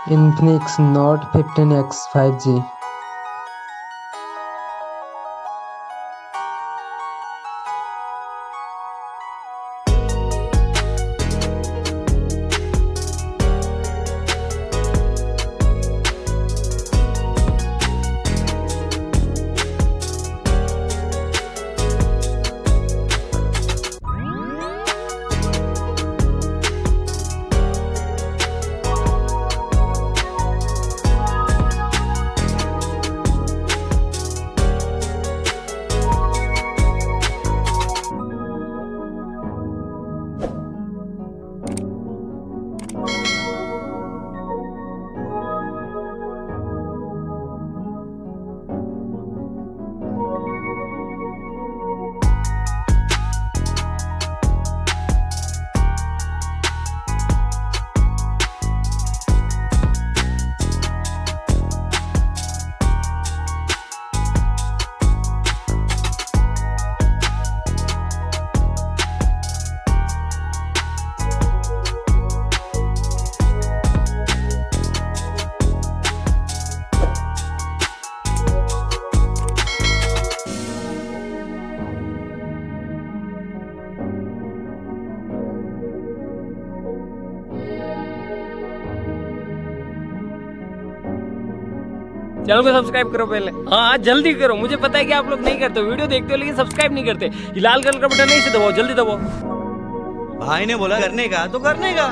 Infinix Note 15X 5G। Channel को subscribe करो पहले। हाँ जल्दी करो, मुझे पता है कि आप लोग नहीं करते, वीडियो देखते हो लेकिन सब्सक्राइब नहीं करते। ये लाल कलर का बटन नहीं से दबाओ, जल्दी दबाओ। भाई ने बोला करने का तो करने का।